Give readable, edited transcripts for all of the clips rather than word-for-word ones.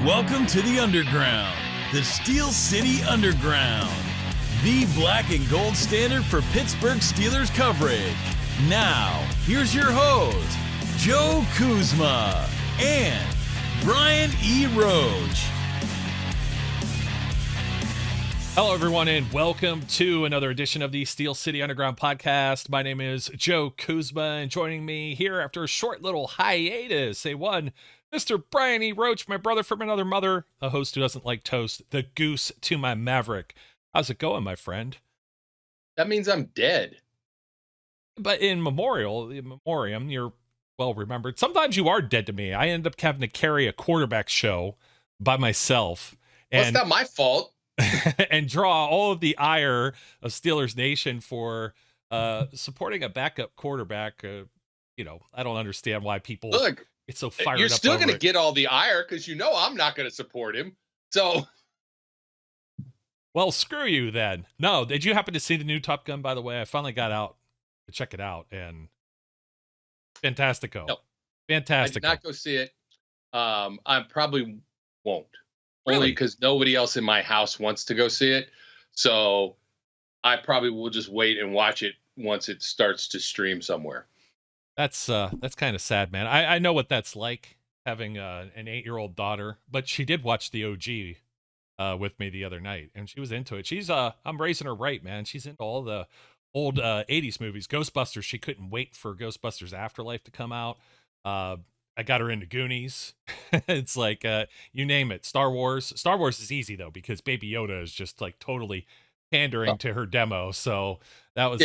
Welcome to the Underground, the Steel City Underground, the black and gold standard for Pittsburgh Steelers coverage. Now, here's your host, Joe Kuzma and Brian E. Roach. Hello, everyone, and welcome to another edition of the Steel City Underground podcast. My name is Joe Kuzma, and joining me here after a short little hiatus, Mr. Brian E. Roach, my brother from another mother, a host who doesn't like toast, the goose to my maverick. How's it going, my friend? That means I'm dead. But in memoriam, you're well remembered. Sometimes you are dead to me. I end up having to carry a quarterback show by myself. Well, it's not my fault. And draw all of the ire of Steelers Nation for supporting a backup quarterback. I don't understand why people get so fired up. You're still going to it. get all the ire because I'm not going to support him. So, well, screw you then. No, did you happen to see the new Top Gun? By the way, I finally got out to check it out, and fantastico. No, fantastico. I did not go see it. I probably won't. Really? Only because nobody else in my house wants to go see it. So I probably will just wait and watch it once it starts to stream somewhere. That's kind of sad, man. I know what that's like having an 8-year-old daughter, but she did watch the OG with me the other night, and she was into it. I'm raising her right, man. She's into all the old 80s movies. Ghostbusters, she couldn't wait for Ghostbusters Afterlife to come out. I got her into Goonies. It's like, you name it. Star Wars. Star Wars is easy, though, because Baby Yoda is just like totally pandering to her demo. So that's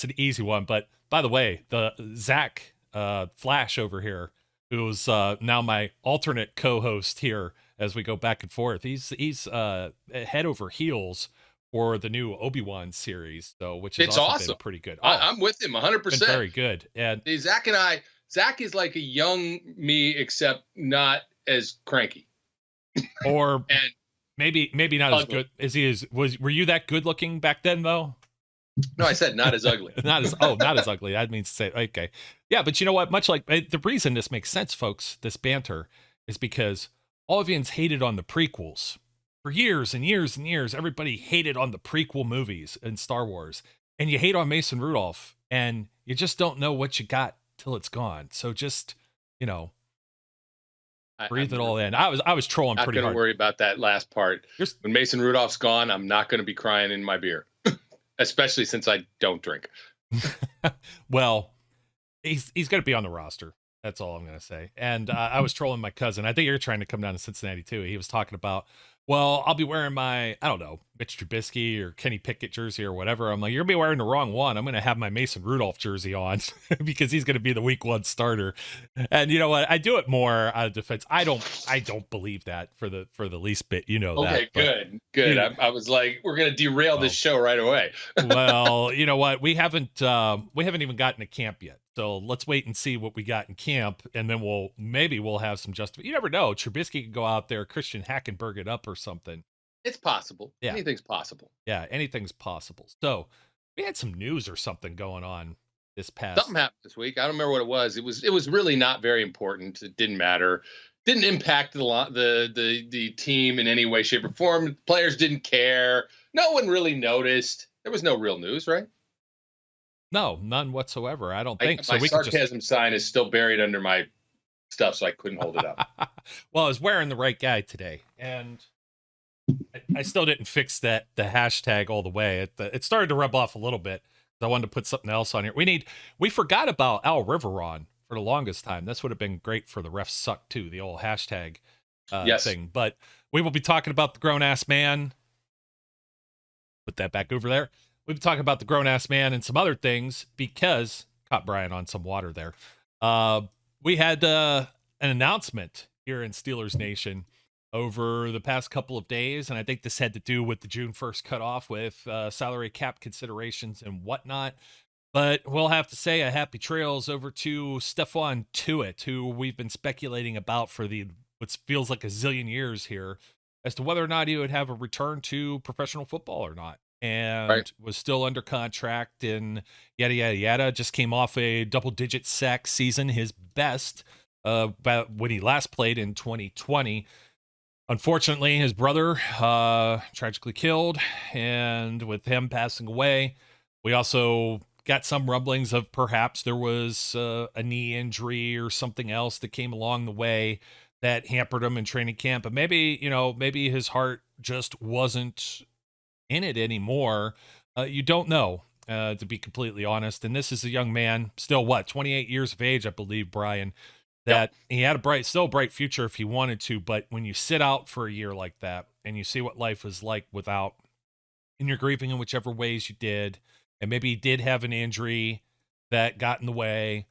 an easy one. But by the way, the Zach Flash over here, who's now my alternate co-host here as we go back and forth, he's head over heels for the new Obi-Wan series, which is also been pretty good. I'm with him 100%. Very good. And Zach is like a young me, except not as cranky. Or and maybe not ugly. As good as were you that good looking back then though? No, I said not as ugly. not as ugly. That means to say, okay. Yeah, but you know what? Much like the reason this makes sense, folks, this banter, is because all of yous hated on the prequels. For years and years and years, everybody hated on the prequel movies in Star Wars. And you hate on Mason Rudolph, and you just don't know what you got till it's gone. So just, breathe it all in. I was trolling pretty hard. Not going to worry about that last part. When Mason Rudolph's gone, I'm not going to be crying in my beer, especially since I don't drink. Well, he's going to be on the roster. That's all I'm going to say. And I was trolling my cousin. I think you're trying to come down to Cincinnati too. He was talking about, well, I'll be wearing my, I don't know, Mitch Trubisky or Kenny Pickett jersey or whatever. I'm like, you're going to be wearing the wrong one. I'm going to have my Mason Rudolph jersey on because he's going to be the week 1 starter. And you know what? I do it more out of defense. I don't believe that for the least bit. You know that. Okay, good. I was like, we're going to derail this show right away. Well, you know what? We haven't even gotten to camp yet. So let's wait and see what we got in camp, and then we'll have some justification. You never know. Trubisky could go out there, Christian Hackenberg it up or something. It's possible. Yeah. Anything's possible. Yeah, anything's possible. So we had some news or something going on this past. Something happened this week. I don't remember what it was. It was really not very important. It didn't matter. Didn't impact the team in any way, shape, or form. Players didn't care. No one really noticed. There was no real news, right? No, none whatsoever. I don't think so. My sarcasm sign is still buried under my stuff, so I couldn't hold it up. Well, I was wearing the right guy today, and I still didn't fix the hashtag all the way. It started to rub off a little bit. I wanted to put something else on here. We forgot about Al Riveron for the longest time. This would have been great for the refs suck too, the old hashtag thing. But we will be talking about the grown-ass man. Put that back over there. We've been talking about the grown-ass man and some other things because caught Brian on some water there. We had an announcement here in Steelers Nation over the past couple of days, and I think this had to do with the June 1st cutoff with salary cap considerations and whatnot. But we'll have to say a happy trails over to Stephon Tuitt, who we've been speculating about for what feels like a zillion years here as to whether or not he would have a return to professional football or not. And was still under contract and yada, yada, yada. Just came off a double-digit sack season, his best when he last played in 2020. unfortunately, his brother tragically killed, and with him passing away, we also got some rumblings of perhaps there was a knee injury or something else that came along the way that hampered him in training camp. But maybe, maybe his heart just wasn't in it anymore. You don't know, to be completely honest. And this is a young man, still 28 years of age, I believe, Brian, that he had still a bright future if he wanted to. But when you sit out for a year like that and you see what life is like without, and you're grieving in whichever ways you did, and maybe he did have an injury that got in the way,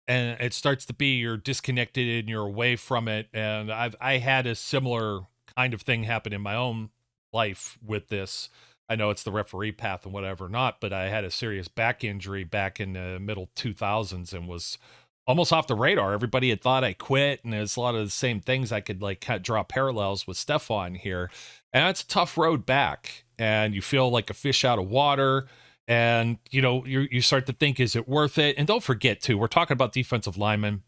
and it starts to be you're disconnected and you're away from it. And I had a similar kind of thing happen in my own life with this. I know it's the referee path and whatever not, but I had a serious back injury back in the middle 2000s and was almost off the radar. Everybody had thought I quit, and there's a lot of the same things I could draw parallels with Stephon here. And it's a tough road back, and you feel like a fish out of water. And, you start to think, is it worth it? And don't forget, too, we're talking about defensive linemen.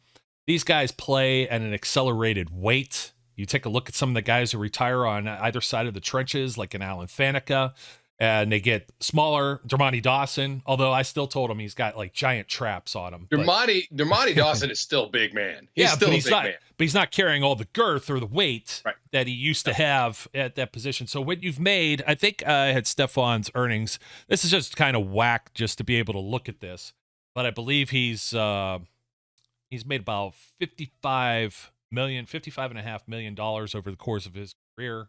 These guys play at an accelerated weight. You take a look at some of the guys who retire on either side of the trenches, like an Alan Faneca, and they get smaller. Dermontti Dawson, although I still told him he's got giant traps on him. Dermontti Dawson is still a big man. He's still a big man. But he's not carrying all the girth or the weight that he used to have at that position. So what you've made, I think I had Stephon's earnings. This is just kind of whack just to be able to look at this. But I believe he's made about $55.5 million over the course of his career.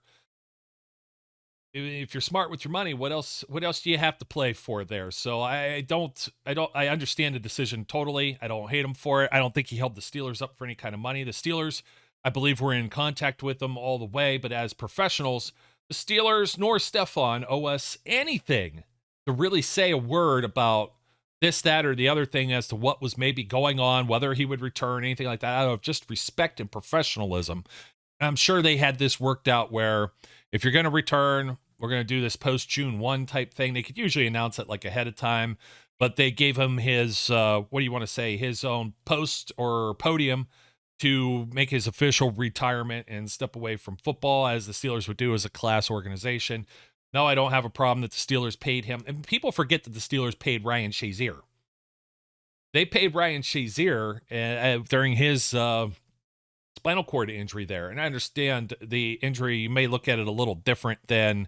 If you're smart with your money, what else do you have to play for there? So I understand the decision totally. I don't hate him for it. I don't think he held the Steelers up for any kind of money. The Steelers, I believe, were in contact with them all the way, but as professionals, the Steelers nor Stephon owe us anything to really say a word about this, that, or the other thing as to what was maybe going on, whether he would return, anything like that, out of just respect and professionalism. I'm sure they had this worked out where if you're going to return, we're going to do this post June 1 type thing. They could usually announce it ahead of time, but they gave him his, his own post or podium to make his official retirement and step away from football, as the Steelers would do as a class organization. No, I don't have a problem that the Steelers paid him. And people forget that the Steelers paid Ryan Shazier. They paid Ryan Shazier during his spinal cord injury there. And I understand the injury, you may look at it a little different than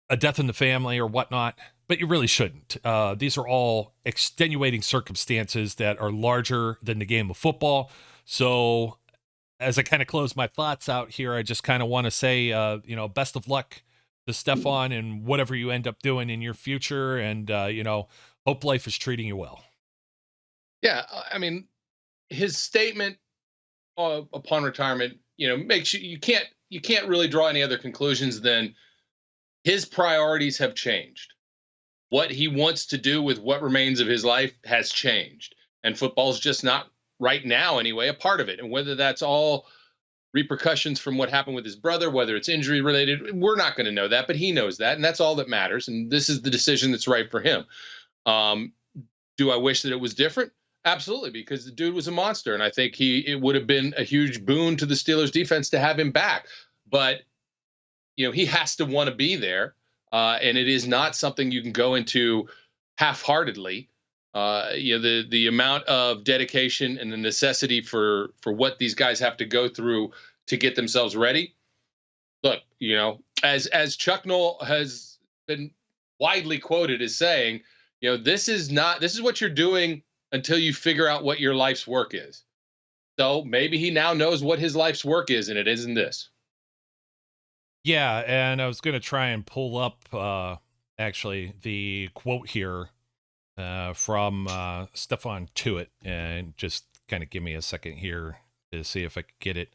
a death in the family or whatnot, but you really shouldn't. These are all extenuating circumstances that are larger than the game of football. So as I kind of close my thoughts out here, I just kind of want to say, best of luck to Stephon and whatever you end up doing in your future. And, hope life is treating you well. Yeah. I mean, his statement upon retirement, makes you can't really draw any other conclusions than his priorities have changed. What he wants to do with what remains of his life has changed. And football's just not, right now anyway, a part of it. And whether that's all repercussions from what happened with his brother, whether it's injury related, we're not going to know that, but he knows that. And that's all that matters. And this is the decision that's right for him. Do I wish that it was different? Absolutely, because the dude was a monster. And I think it would have been a huge boon to the Steelers defense to have him back. But, he has to want to be there. And it is not something you can go into half-heartedly. The amount of dedication and the necessity for what these guys have to go through to get themselves ready. Look, as Chuck Noll has been widely quoted as saying, this is what you're doing until you figure out what your life's work is. So maybe he now knows what his life's work is, and it isn't this. Yeah, and I was going to try and pull up actually the quote here from Stephon Tuitt, and just kind of give me a second here to see if I could get it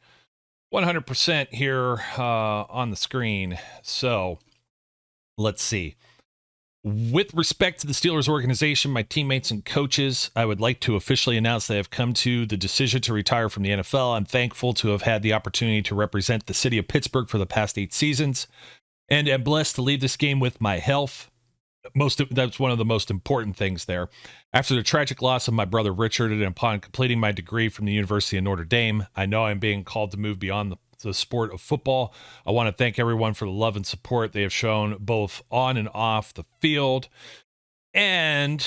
100% here on the screen. So let's see. With respect to the Steelers organization, my teammates and coaches, I would like to officially announce that I have come to the decision to retire from the NFL. I'm thankful to have had the opportunity to represent the city of Pittsburgh for the past 8 seasons, and am blessed to leave this game with my health. That's one of the most important things there. After the tragic loss of my brother Richard, and upon completing my degree from the University of Notre Dame, I know I'm being called to move beyond the the sport of football. I want to thank everyone for the love and support they have shown both on and off the field. And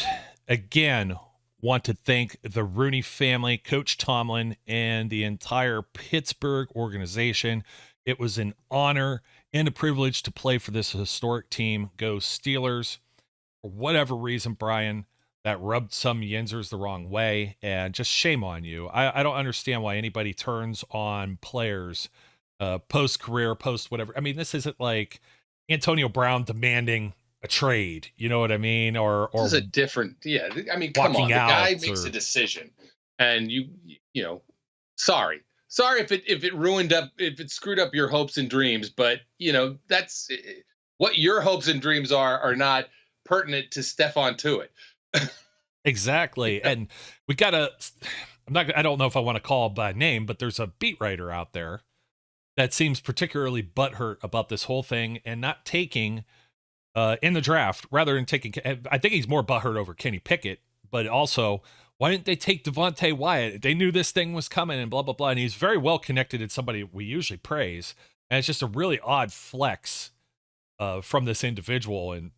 again, want to thank the Rooney family, Coach Tomlin, and the entire Pittsburgh organization. It was an honor and a privilege to play for this historic team. Go Steelers. For whatever reason, Brian, that rubbed some Yinzers the wrong way, and just shame on you. I don't understand why anybody turns on players post-career, post-whatever. I mean, this isn't like Antonio Brown demanding a trade, you know what I mean? Or this is a different, I mean, come on, the guy makes a decision, and you know, sorry if it screwed up your hopes and dreams, but you know, that's what your hopes and dreams are not pertinent to Stephon Tuitt. Exactly. And we gotta, I don't know if I want to call by name, but there's a beat writer out there that seems particularly butthurt about this whole thing and not taking in the draft, rather than taking, I think he's more butthurt over Kenny Pickett, but also, why didn't they take Devontae Wyatt? They knew this thing was coming and blah, blah, blah. And he's very well connected and somebody we usually praise. And it's just a really odd flex from this individual. And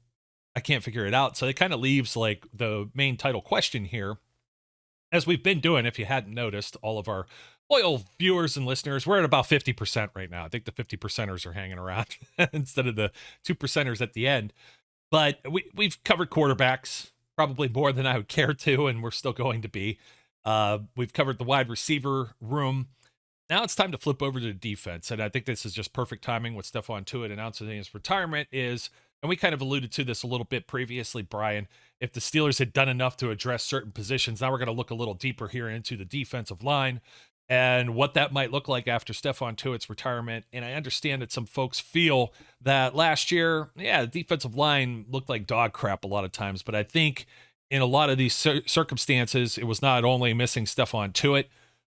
I can't figure it out. So it kind of leaves like the main title question here, as we've been doing, if you hadn't noticed, all of our loyal viewers and listeners, we're at about 50% right now. I think the 50%ers are hanging around instead of the 2%ers at the end. But we've covered quarterbacks probably more than I would care to, and we're still going to be. We've covered the wide receiver room. Now it's time to flip over to the defense, and I think this is just perfect timing. What Stephon Tuitt announcing his retirement is, and we kind of alluded to this a little bit previously, Brian, if the Steelers had done enough to address certain positions, now we're going to look a little deeper here into the defensive line and what that might look like after Stephon Tuitt's retirement. And I understand that some folks feel that last year, the defensive line looked like dog crap a lot of times, but I think in a lot of these circumstances, it was not only missing Stephon Tuitt,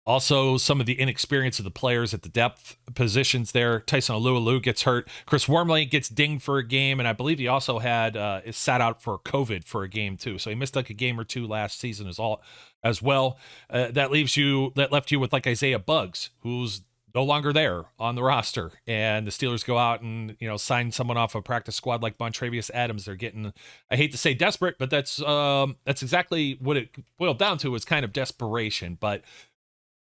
also some of the inexperience of the players at the depth positions there. Tyson Alualu gets hurt. Chris Wormley gets dinged for a game, and I believe he also had is sat out for COVID for a game too. So he missed like a game or two last season as well. That left you with like Isaiah Buggs, who's no longer there on the roster, and the Steelers go out and sign someone off a practice squad like Montravius Adams. They're getting, I hate to say desperate, but that's exactly what it boiled down to, is kind of desperation. But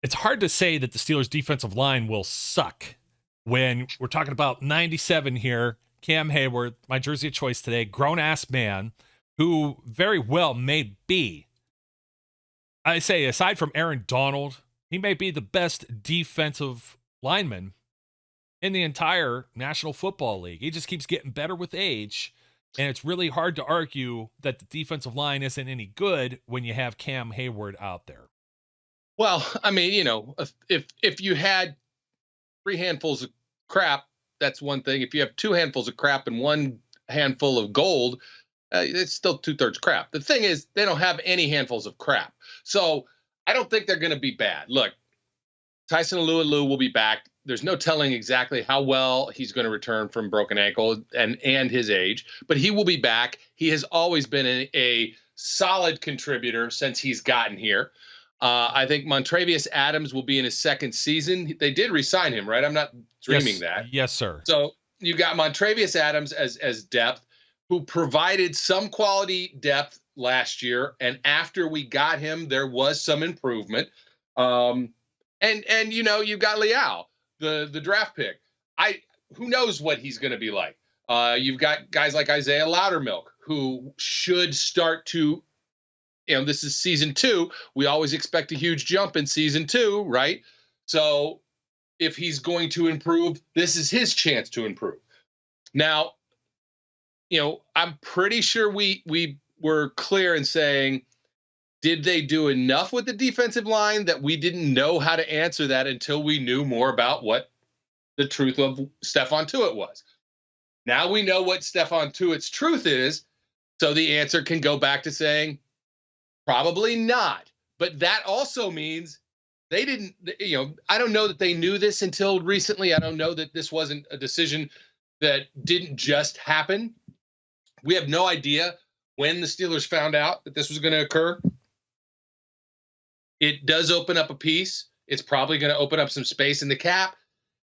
it's hard to say that the Steelers defensive line will suck when we're talking about 97 here. Cam Hayward, my jersey of choice today, grown-ass man who very well may be, I say, aside from Aaron Donald, he may be the best defensive lineman in the entire National Football League. He just keeps getting better with age, and it's really hard to argue that the defensive line isn't any good when you have Cam Hayward out there. Well, I mean, if you had 3 handfuls of crap, that's one thing. If you have 2 handfuls of crap and 1 handful of gold, it's still 2/3 crap. The thing is, they don't have any handfuls of crap. So I don't think they're going to be bad. Look, Tyson Alualu will be back. There's no telling exactly how well he's going to return from broken ankle and his age, but he will be back. He has always been a solid contributor since he's gotten here. I think Montravius Adams will be in his 2nd season. They did re-sign him, right? I'm not dreaming that. Yes, sir. So you got Montravius Adams as depth, who provided some quality depth last year. And after we got him, there was some improvement. And you've got Leal, the draft pick. Who knows what he's going to be like. You've got guys like Isaiah Loudermilk, who should start to, this is season 2. We always expect a huge jump in season 2, right? So if he's going to improve, this is his chance to improve. Now, I'm pretty sure we were clear in saying, did they do enough with the defensive line that we didn't know how to answer that until we knew more about what the truth of Stephon Tuitt was? Now we know what Stephon Tuitt's truth is, so the answer can go back to saying, probably not. But that also means they didn't, I don't know that they knew this until recently. I don't know that this wasn't a decision that didn't just happen. We have no idea when the Steelers found out that this was going to occur. It does open up a piece. It's probably going to open up some space in the cap.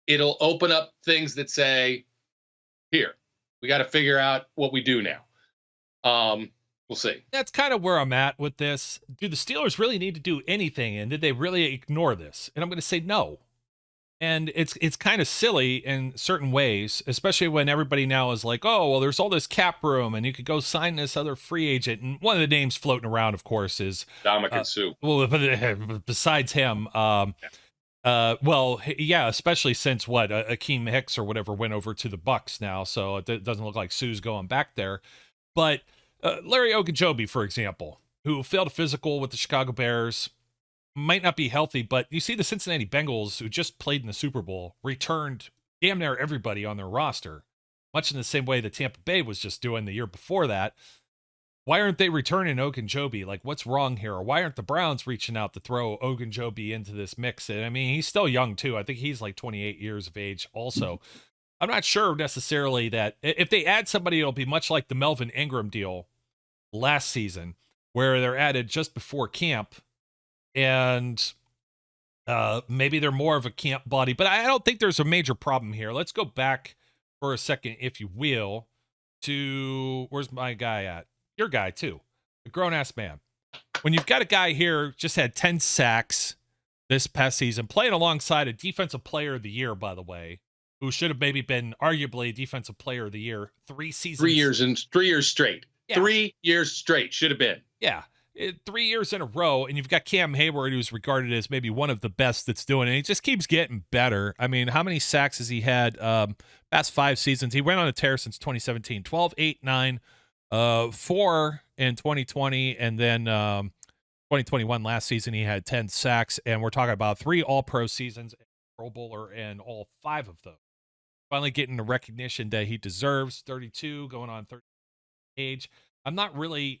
it'll open up things that say, here, we got to figure out what we do now. We'll see. That's kind of where I'm at with this. Do the Steelers really need to do anything? And did they really ignore this? And I'm going to say no. And it's kind of silly in certain ways, especially when everybody now is like, oh, well, there's all this cap room and you could go sign this other free agent. And one of the names floating around, of course, is Dominican Sue. Well, besides him, well, yeah, especially since Akeem Hicks or whatever went over to the Bucks now. So it doesn't look like Sue's going back there. But Larry Ogunjobi, for example, who failed a physical with the Chicago Bears, might not be healthy, but you see the Cincinnati Bengals, who just played in the Super Bowl, returned damn near everybody on their roster, much in the same way that Tampa Bay was just doing the year before that. Why aren't they returning Ogunjobi? Like, what's wrong here? Or why aren't the Browns reaching out to throw Ogunjobi into this mix? And I mean, he's still young, too. I think he's like 28 years of age also. I'm not sure necessarily that if they add somebody, it'll be much like the Melvin Ingram deal last season, where they're added just before camp. And maybe they're more of a camp body, but I don't think there's a major problem here. Let's go back for a second, if you will, to where's my guy at? Your guy, too. A grown-ass man. When you've got a guy here, just had 10 sacks this past season, playing alongside a defensive player of the year, by the way, who should have maybe been arguably defensive player of the year 3 seasons. 3 years 3 years straight. Yeah. 3 years straight should have been. Yeah. 3 years in a row, and you've got Cam Hayward, who's regarded as maybe one of the best that's doing it. And he just keeps getting better. I mean, how many sacks has he had past 5 seasons? He went on a tear since 2017, 12, 8, 9, 4 in 2020, and then 2021 last season he had 10 sacks, and we're talking about 3 All-Pro seasons, Pro Bowler, and all 5 of those. Finally getting the recognition that he deserves. 32, going on 30 age. I'm not really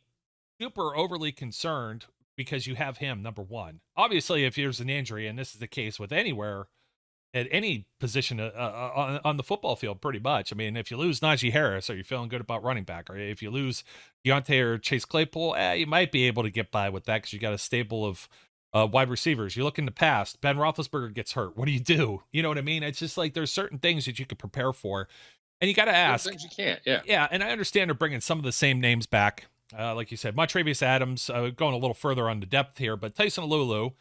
super overly concerned because you have him, number one. Obviously, if there's an injury, and this is the case with anywhere at any position on the football field, pretty much. I mean, if you lose Najee Harris, are you feeling good about running back? Or if you lose Deontay or Chase Claypool, you might be able to get by with that because you got a stable of wide receivers. You look in the past, Ben Roethlisberger gets hurt. What do? You know what I mean? It's just like there's certain things that you could prepare for. And you got to ask. Things you can't, yeah. Yeah, and I understand they're bringing some of the same names back. Like you said, Montravius Adams, going a little further on the depth here, but Tyson Alulu,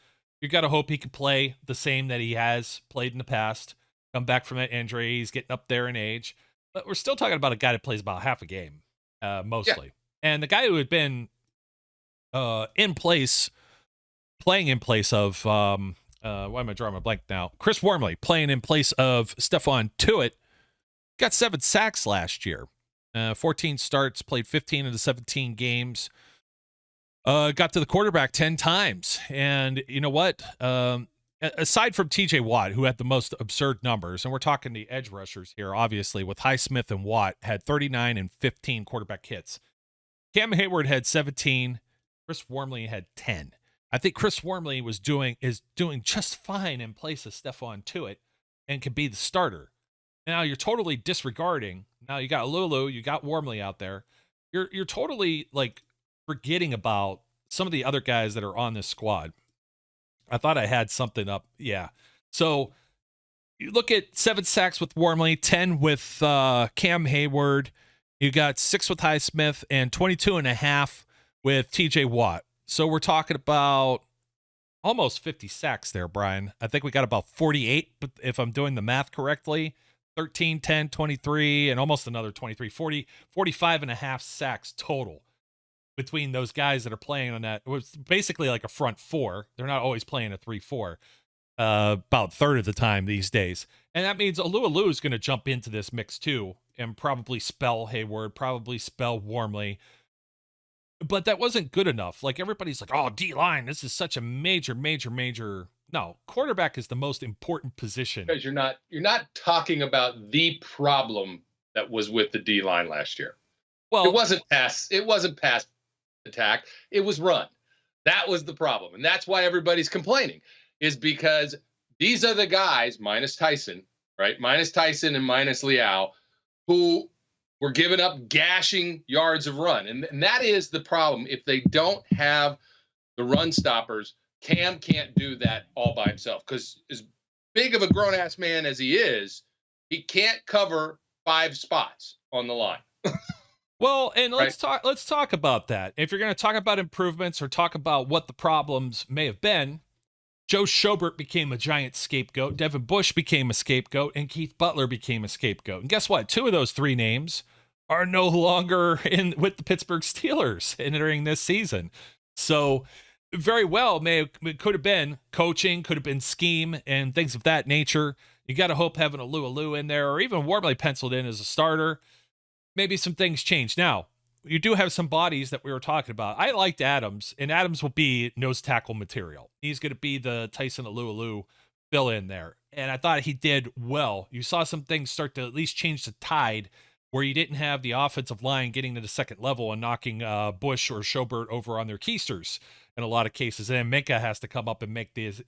you got to hope he can play the same that he has played in the past, come back from that injury. He's getting up there in age, but we're still talking about a guy that plays about half a game, mostly. Yeah. And the guy who had been in place, playing in place of, why am I drawing my blank now? Chris Wormley, playing in place of Stephon Tuitt, got 7 sacks last year. 14 starts, played 15 of the 17 games, got to the quarterback 10 times. And you know what? Aside from TJ Watt, who had the most absurd numbers, and we're talking the edge rushers here, obviously, with Highsmith and Watt, had 39 and 15 quarterback hits. Cam Hayward had 17. Chris Wormley had 10. I think Chris Wormley is doing just fine in place of Stephon Tuitt and can be the starter. Now you're totally disregarding. Now you got Lulu, you got Wormley out there. You're totally like forgetting about some of the other guys that are on this squad. I thought I had something up. Yeah. So you look at 7 sacks with Wormley, 10 with Cam Hayward. You got 6 with Highsmith and 22.5 with TJ Watt. So we're talking about almost 50 sacks there, Brian. I think we got about 48, but if I'm doing the math correctly, 13, 10, 23, and almost another 23, 40, 45 and a half sacks total between those guys that are playing on that. It was basically like a front 4. They're not always playing a 3-4, about a third of the time these days. And that means Alulu is going to jump into this mix too and probably spell Hayward, probably spell Wormley. But that wasn't good enough. Like everybody's like, oh, D-line, this is such a major. No, quarterback is the most important position. Because you're not talking about the problem that was with the D-line last year. Well, it wasn't pass attack, it was run. That was the problem. And that's why everybody's complaining, is because these are the guys, minus Tyson, right? Minus Tyson and minus Liao, who were giving up gashing yards of run. And that is the problem. If they don't have the run stoppers, Cam can't do that all by himself, because as big of a grown ass man as he is, he can't cover 5 spots on the line. Well, and Right. let's talk about that. If you're going to talk about improvements or talk about what the problems may have been, Joe Schobert became a giant scapegoat, Devin Bush became a scapegoat, and Keith Butler became a scapegoat. And guess what? 2 of those 3 names are no longer in with the Pittsburgh Steelers entering this season. So very well, it could have been coaching, could have been scheme, and things of that nature. You got to hope having a Lou in there, or even Wormley penciled in as a starter, maybe some things change. Now, you do have some bodies that we were talking about. I liked Adams, and Adams will be nose tackle material. He's going to be the Tyson Alualu fill in there. And I thought he did well. You saw some things start to at least change the tide where you didn't have the offensive line getting to the second level and knocking Bush or Schobert over on their keisters in a lot of cases. And then Minka has to come up and make these,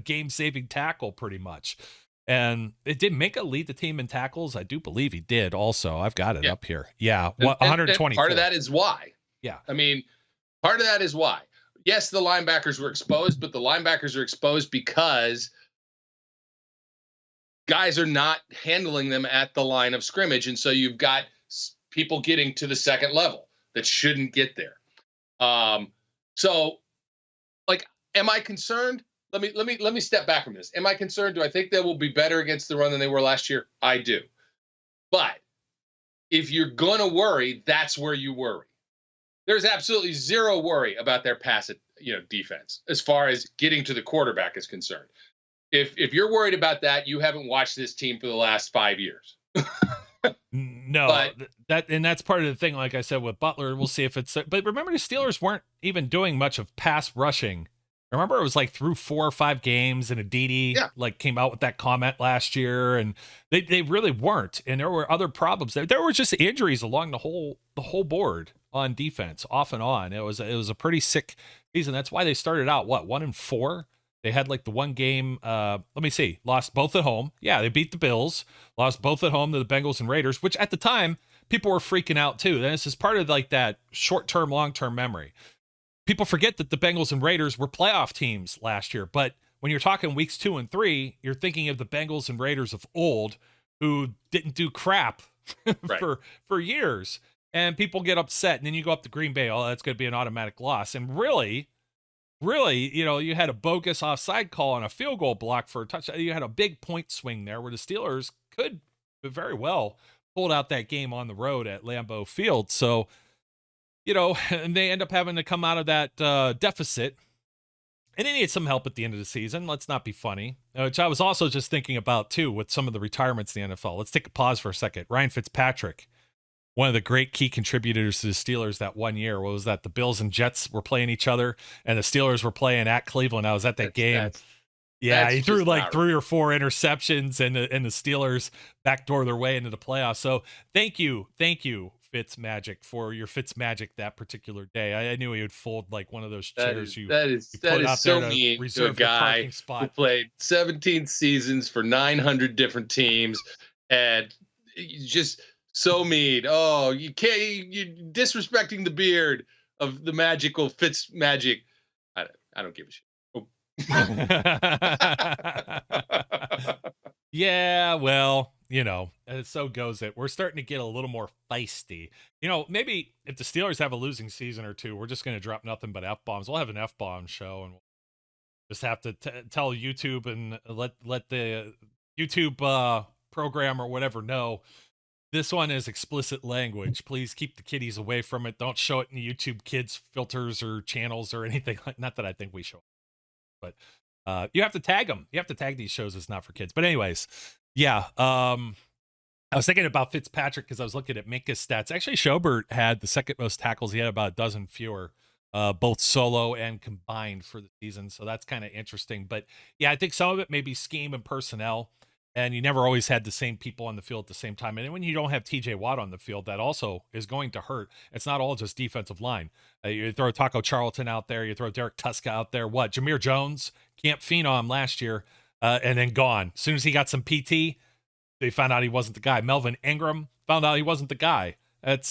game-saving tackle pretty much. And it did Minka lead the team in tackles. I do believe he did also. I've got it up here. Yeah. 120. Part of that is why. Yeah. I mean, part of that is why. Yes, the linebackers were exposed, but the linebackers are exposed because guys are not handling them at the line of scrimmage. And so you've got people getting to the second level that shouldn't get there. So like, am I concerned? Let me step back from this. Am I concerned? Do I think they will be better against the run than they were last year? I do. But if you're going to worry, that's where you worry. There's absolutely zero worry about their pass, defense as far as getting to the quarterback is concerned. If you're worried about that, you haven't watched this team for the last 5 years. No, that's part of the thing. Like I said, with Butler, we'll see if it's, but remember the Steelers weren't even doing much of pass rushing. Remember, it was like through 4 or 5 games, and Aditi came out with that comment last year, and they really weren't. And there were other problems. There were just injuries along the whole board on defense, off and on. It was a pretty sick season. That's why they started out 1-4. They had like the one game. Let me see, lost both at home. Yeah, they beat the Bills, lost both at home to the Bengals and Raiders, which at the time people were freaking out too. And this is part of like that short-term, long-term memory. People forget that the Bengals and Raiders were playoff teams last year, but when you're talking weeks 2 and 3, you're thinking of the Bengals and Raiders of old who didn't do crap for years, and people get upset. And then you go up to Green Bay, that's going to be an automatic loss. And really, you had a bogus offside call on a field goal block for a touchdown. You had a big point swing there where the Steelers could very well pulled out that game on the road at Lambeau Field. So, and they end up having to come out of that deficit. And they need some help at the end of the season. Let's not be funny, which I was also just thinking about, too, with some of the retirements in the NFL. Let's take a pause for a second. Ryan Fitzpatrick, one of the great key contributors to the Steelers that one year. What was that? The Bills and Jets were playing each other, and the Steelers were playing at Cleveland. I was at that game. He threw like 3 or 4 interceptions, and the Steelers backdoor their way into the playoffs. So thank you, Fitzmagic, for your Fitzmagic that particular day. I knew he would fold like one of those chairs. That is so mean to a guy who played 17 seasons for 900 different teams, and just so mean. Oh, you're disrespecting the beard of the magical Fitzmagic. I don't give a shit. Yeah, well, so goes it. We're starting to get a little more feisty. Maybe if the Steelers have a losing season or two, we're just going to drop nothing but F-bombs. We'll have an F-bomb show, and we'll just have to tell YouTube and let the YouTube program or whatever know this one is explicit language. Please keep the kiddies away from it. Don't show it in the YouTube Kids filters or channels or anything. Not that I think we show, but you have to tag them. You have to tag these shows as not for kids. But anyways, yeah. I was thinking about Fitzpatrick because I was looking at Minka's stats. Actually, Schobert had the second most tackles. He had about a dozen fewer, both solo and combined for the season. So that's kind of interesting. But yeah, I think some of it may be scheme and personnel. And you never always had the same people on the field at the same time. And when you don't have TJ Watt on the field, that also is going to hurt. It's not all just defensive line. You throw Taco Charlton out there. You throw Derek Tuska out there. What? Jameer Jones, camp phenom last year, and then gone. As soon as he got some PT, they found out he wasn't the guy. Melvin Ingram found out he wasn't the guy.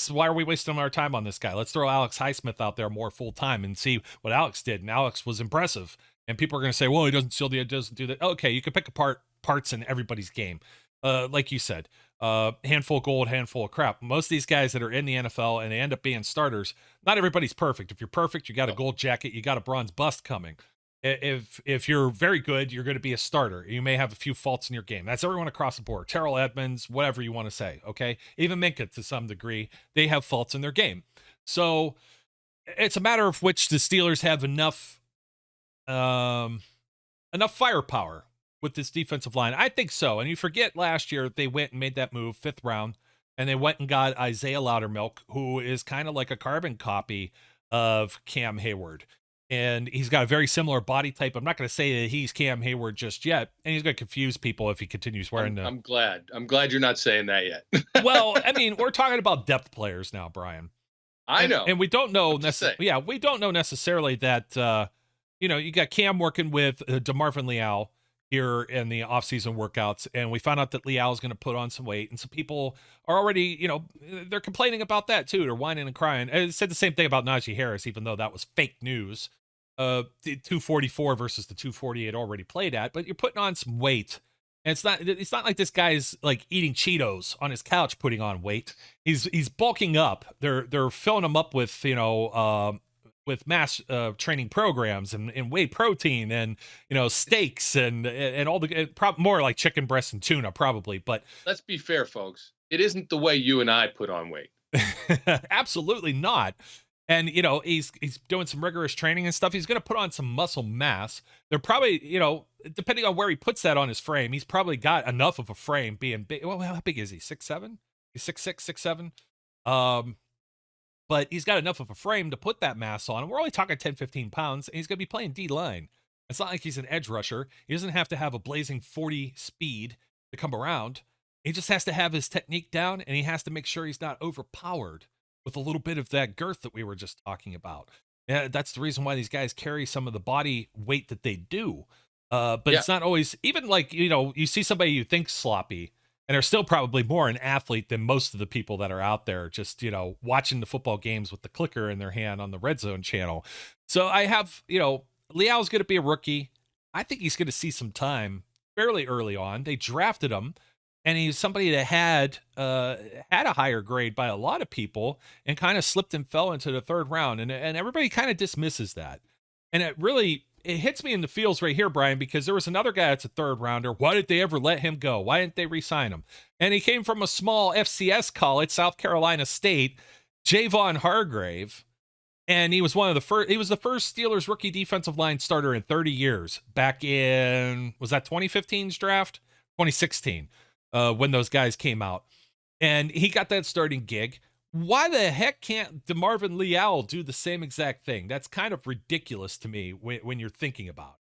Why are we wasting our time on this guy? Let's throw Alex Highsmith out there more full time and see what Alex did. And Alex was impressive And people are going to say, well, he doesn't steal the edge, doesn't do that. Okay, you can pick apart parts in everybody's game. Like you said, handful of gold, handful of crap. Most of these guys that are in the NFL and they end up being starters, not everybody's perfect. If you're perfect, you got a gold jacket, you got a bronze bust coming. If you're very good, you're going to be a starter. You may have a few faults in your game. That's everyone across the board. Terrell Edmonds, whatever you want to say, okay? Even Minka, to some degree, they have faults in their game. So it's a matter of which the Steelers have enough firepower with this defensive line. I think so. And you forget last year they went and made that move, 5th round, and they went and got Isaiah Loudermilk, who is kind of like a carbon copy of Cam Hayward. And he's got a very similar body type. I'm not going to say that he's Cam Hayward just yet, and he's going to confuse people if he continues wearing I'm glad you're not saying that yet. Well, I mean, we're talking about depth players now, Brian. I know. And we don't know necessarily. Yeah, we don't know necessarily that you got Cam working with DeMarvin Leal here in the offseason workouts, and we found out that Leal is going to put on some weight, and some people are already, they're complaining about that too. They're whining and crying. And it said the same thing about Najee Harris, even though that was fake news. The 244 versus the 248 already played at, but you're putting on some weight. And it's not like this guy's like eating Cheetos on his couch putting on weight. He's bulking up. They're filling him up with with mass training programs and whey protein and steaks and all the more like chicken breast and tuna probably. But let's be fair, folks. It isn't the way you and I put on weight. Absolutely not. And he's doing some rigorous training and stuff. He's going to put on some muscle mass. They're probably depending on where he puts that on his frame, he's probably got enough of a frame being big. Well, how big is he? 6'7"? He's 6'6", 6'7". But he's got enough of a frame to put that mass on. And we're only talking 10, 15 pounds, and he's going to be playing D-line. It's not like he's an edge rusher. He doesn't have to have a blazing 40 speed to come around. He just has to have his technique down, and he has to make sure he's not overpowered with a little bit of that girth that we were just talking about. Yeah, that's the reason why these guys carry some of the body weight that they do. But It's not always, even like, you see somebody you think sloppy, and are still probably more an athlete than most of the people that are out there just, watching the football games with the clicker in their hand on the Red Zone channel. So I have, Leal's going to be a rookie. I think he's going to see some time fairly early on. They drafted him, and he's somebody that had a higher grade by a lot of people and kind of slipped and fell into the 3rd round. And everybody kind of dismisses that. And it hits me in the feels right here, Brian, because there was another guy that's a 3rd rounder. Why did they ever let him go? Why didn't they re-sign him? And he came from a small FCS college, South Carolina State, Javon Hargrave. And he was he was the first Steelers rookie defensive line starter in 30 years back in, was that 2015's draft? 2016, when those guys came out. And he got that starting gig. Why the heck can't DeMarvin Leal do the same exact thing? That's kind of ridiculous to me when you're thinking about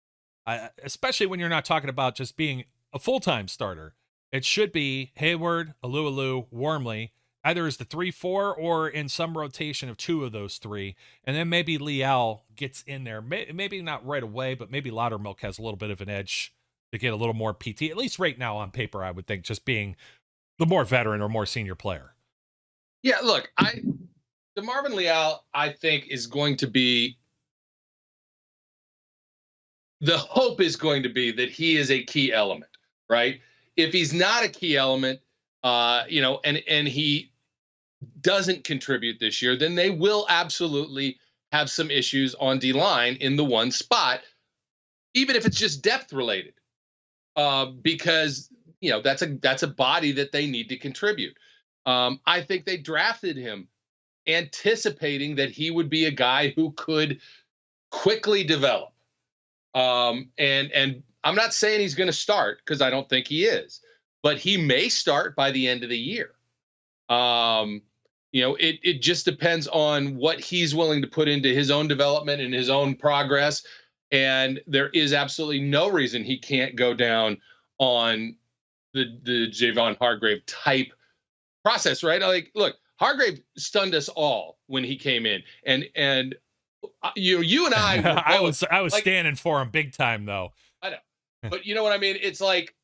it. Especially when you're not talking about just being a full-time starter. It should be Hayward, Alualu, Wormley, either as the 3-4 or in some rotation of 2 of those 3. And then maybe Leal gets in there. Maybe not right away, but maybe Loudermilk has a little bit of an edge to get a little more PT, at least right now on paper, I would think, just being the more veteran or more senior player. Yeah, look, DeMarvin Leal, I think, is going to be, the hope is going to be that he is a key element, right? If he's not a key element, and he doesn't contribute this year, then they will absolutely have some issues on D-line in the one spot, even if it's just depth related, because that's a body that they need to contribute. I think they drafted him anticipating that he would be a guy who could quickly develop. And I'm not saying he's going to start, because I don't think he is, but he may start by the end of the year. It just depends on what he's willing to put into his own development and his own progress. And there is absolutely no reason he can't go down on the Javon Hargrave type process, right? Like, look, Hargrave stunned us all when he came in, and you and I were both, I was like, standing for him big time, though. I know, but you know what I mean? It's like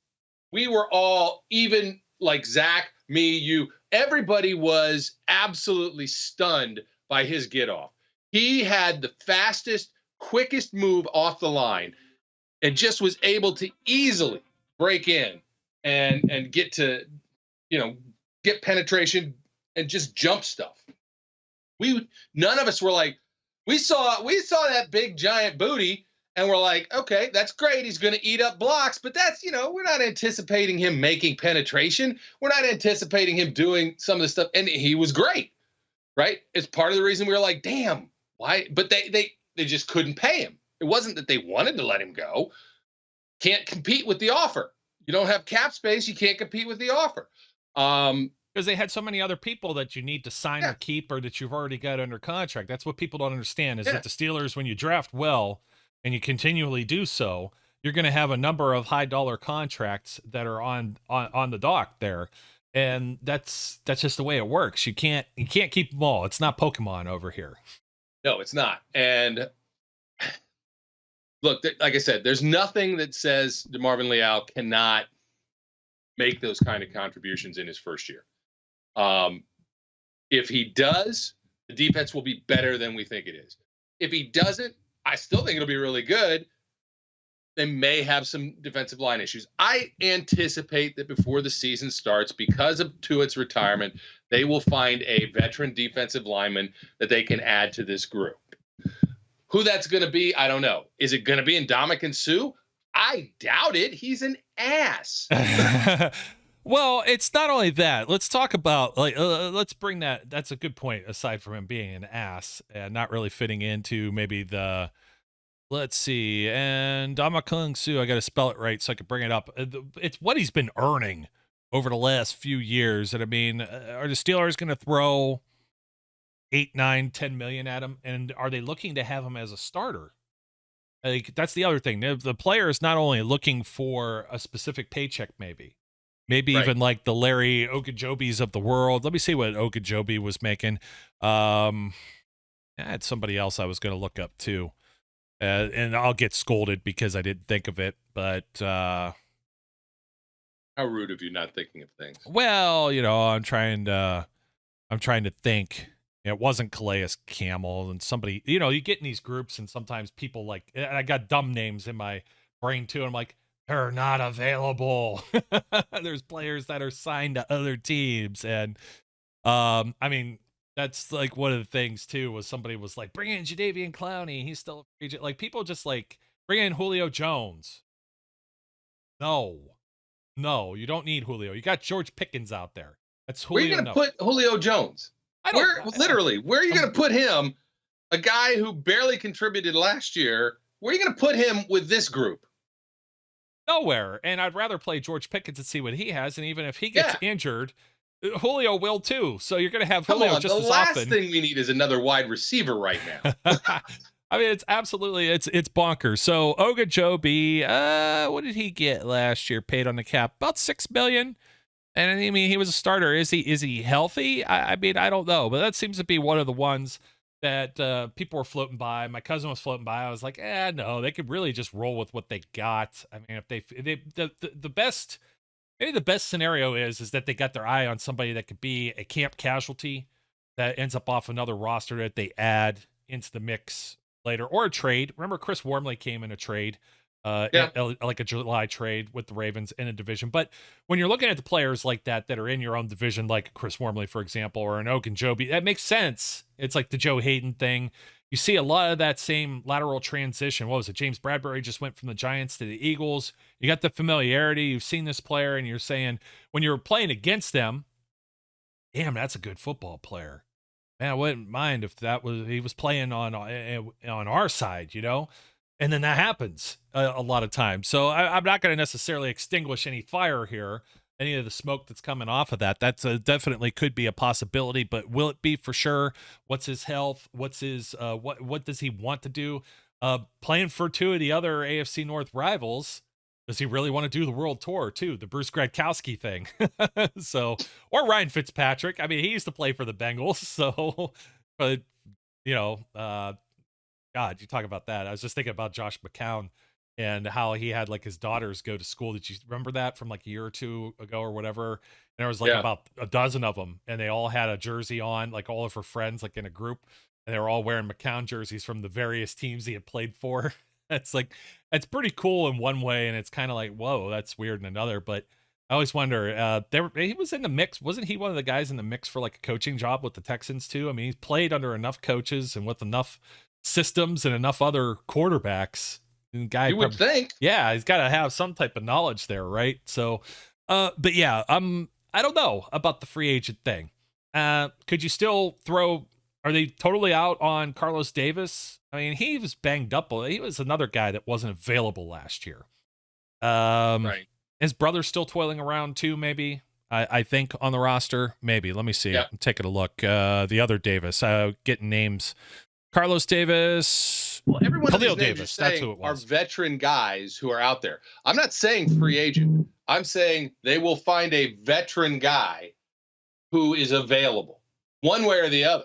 we were all, even like Zach, me, you, everybody was absolutely stunned by his get off. He had the fastest, quickest move off the line and just was able to easily break in and get to, get penetration and just jump stuff. None of us were like, we saw that big giant booty and we're like, okay, that's great. He's going to eat up blocks, but that's, we're not anticipating him making penetration. We're not anticipating him doing some of the stuff. And he was great, right? It's part of the reason we were like, damn, why? But they just couldn't pay him. It wasn't that they wanted to let him go. Can't compete with the offer. You don't have cap space. You can't compete with the offer. Because they had so many other people that you need to sign or keep, or that you've already got under contract. That's what people don't understand, is that the Steelers, when you draft well and you continually do so, you're going to have a number of high dollar contracts that are on the dock there. And that's just the way it works. You can't keep them all. It's not Pokemon over here. No, it's not. And look, like I said, there's nothing that says DeMarvin Leal cannot make those kind of contributions in his first year. If he does, the defense will be better than we think it is. If he doesn't, I still think it'll be really good. They may have some defensive line issues. I anticipate that before the season starts, because of Tuitt's retirement, they will find a veteran defensive lineman that they can add to this group. Who that's going to be, I don't know. Is it going to be Ndamukong Suh? I doubt it. He's an ass. Well, it's not only that. Let's talk about, let's bring that. That's a good point, aside from him being an ass and not really fitting into maybe let's see. And Ndamukong Suh, I got to spell it right so I can bring it up. It's what he's been earning over the last few years. And I mean, are the Steelers going to throw 8, 9, 10 million at him? And are they looking to have him as a starter? Like, that's the other thing. The player is not only looking for a specific paycheck, maybe right. Even like the Larry Okajobis of the world. Let me see what Okajobi was making. I had somebody else I was going to look up too. And I'll get scolded because I didn't think of it, but how rude of you not thinking of things. Well, I'm trying to think. It wasn't Calais Campbell, and somebody, you get in these groups and sometimes people like, I got dumb names in my brain too. And I'm like, they're not available. There's players that are signed to other teams. And I mean, that's like one of the things too, was somebody was like, bring in Jadeveon Clowney. He's still a free agent. Like, people just like, bring in Julio Jones. No, you don't need Julio. You got George Pickens out there. That's Julio. Where are you going to put Julio Jones? Where are you going to put him? A guy who barely contributed last year. Where are you going to put him with this group? Nowhere. And I'd rather play George Pickens and see what he has. And even if he gets injured, Julio will too. So you're going to have Julio just as often. The last thing we need is another wide receiver right now. I mean, it's absolutely, it's bonkers. So Ogajobi, what did he get last year? Paid on the cap about $6 million. And I mean, he was a starter. Is he healthy? I mean, I don't know, but that seems to be one of the ones that people were floating by. My cousin was floating by. I was like, no, they could really just roll with what they got. I mean, if the best, maybe the best scenario is that they got their eye on somebody that could be a camp casualty that ends up off another roster that they add into the mix later, or a trade. Remember, Chris Wormley came in a trade. Like a July trade with the Ravens in a division. But when you're looking at the players like that are in your own division, like Chris Wormley, for example, or an Ogunjobi, that makes sense. It's like the Joe Hayden thing. You see a lot of that same lateral transition. What was it? James Bradbury just went from the Giants to the Eagles. You got the familiarity. You've seen this player, and you're saying, when you're playing against them, damn, that's a good football player. Man, I wouldn't mind if he was playing on our side, And then that happens a lot of times. So I'm not going to necessarily extinguish any fire here, any of the smoke that's coming off of that. That's definitely could be a possibility, but will it be for sure? What's his health? What's his what does he want to do? Playing for two of the other AFC North rivals. Does he really want to do the world tour too? The Bruce Gradkowski thing. So, or Ryan Fitzpatrick. I mean, he used to play for the Bengals. So, but God, you talk about that. I was just thinking about Josh McCown and how he had like his daughters go to school. Did you remember that from like a year or two ago or whatever? And there was like about a dozen of them, and they all had a jersey on, like all of her friends, like in a group, and they were all wearing McCown jerseys from the various teams he had played for. It's like, it's pretty cool in one way, and it's kind of like, whoa, that's weird in another. But I always wonder, he was in the mix. Wasn't he one of the guys in the mix for like a coaching job with the Texans too? I mean, he's played under enough coaches and with enough systems and enough other quarterbacks. And guy, You would think. yeah, he's got to have some type of knowledge there, right? So, but yeah, I don't know about the free agent thing. Could you still throw? Are they totally out on Carlos Davis? I mean, he was banged up. He was another guy that wasn't available last year. Right. His brother's still toiling around too, maybe. I think on the roster, maybe. Let me see. Yeah. I'm taking a look. The other Davis, getting names. Carlos Davis. Well, everyone Khalil of these names Davis, you're that's saying who it are was. veteran guys who are out there. I'm not saying free agent. I'm saying they will find a veteran guy who is available, one way or the other.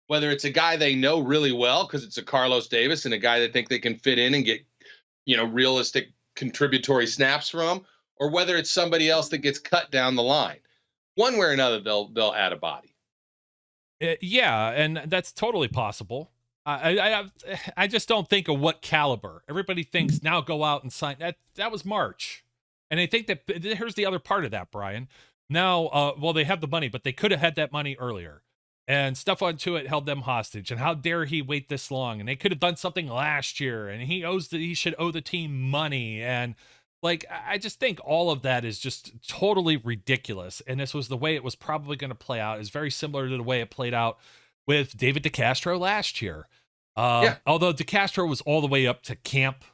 Whether it's a guy they know really well because it's a Carlos Davis and a guy they think they can fit in and get, realistic contributory snaps from, or whether it's somebody else that gets cut down the line. One way or another, they'll add a body. Yeah, and that's totally possible. I just don't think of what caliber. Everybody thinks now go out and sign. That was March, and I think that here's the other part of that, Brian. Now, well, they have the money, but they could have had that money earlier. And Stephon Tuitt held them hostage. And how dare he wait this long? And they could have done something last year. And he should owe the team money. And like, I just think all of that is just totally ridiculous. And this was the way it was probably going to play out. It's very similar to the way it played out with David DeCastro last year. Although DeCastro was all the way up to camp.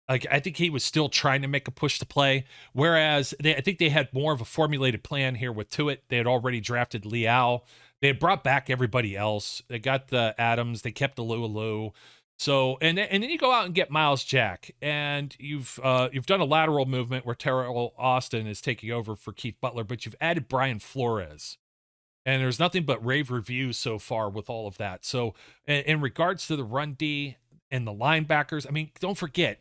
Like, I think he was still trying to make a push to play, whereas I think they had more of a formulated plan here with Tuitt. They had already drafted Leal. They had brought back everybody else. They got the Adams. They kept the Alualu. So, and then you go out and get Miles Jack, and you've done a lateral movement where Terrell Austin is taking over for Keith Butler, but you've added Brian Flores. And there's nothing but rave reviews so far with all of that. So, in regards to the run D and the linebackers, I mean, don't forget,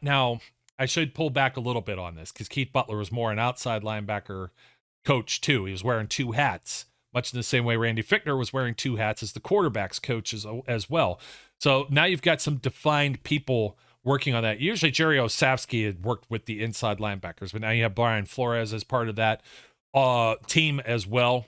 now, I should pull back a little bit on this because Keith Butler was more an outside linebacker coach, too. He was wearing two hats, much in the same way Randy Fichtner was wearing two hats as the quarterback's coach as well. So now you've got some defined people working on that. Usually Jerry Osavsky had worked with the inside linebackers, but now you have Brian Flores as part of that team as well.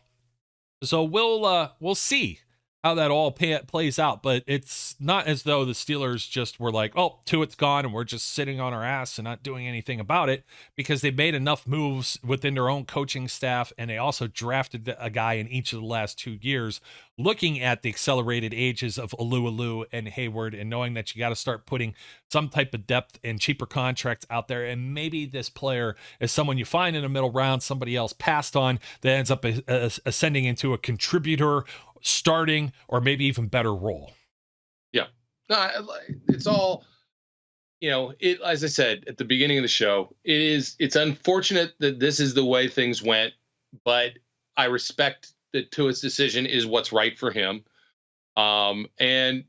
So we'll see how that all plays out, but it's not as though the Steelers just were like, oh, Tuitt's gone and we're just sitting on our ass and not doing anything about it, because they made enough moves within their own coaching staff, and they also drafted a guy in each of the last 2 years, looking at the accelerated ages of Alualu and Hayward and knowing that you got to start putting some type of depth and cheaper contracts out there, and maybe this player is someone you find in the middle round, somebody else passed on, that ends up ascending into a contributor, starting, or maybe even better role. Yeah. No, it's all, as I said at the beginning of the show, it's unfortunate that this is the way things went, but I respect that Tuitt's decision is what's right for him. And,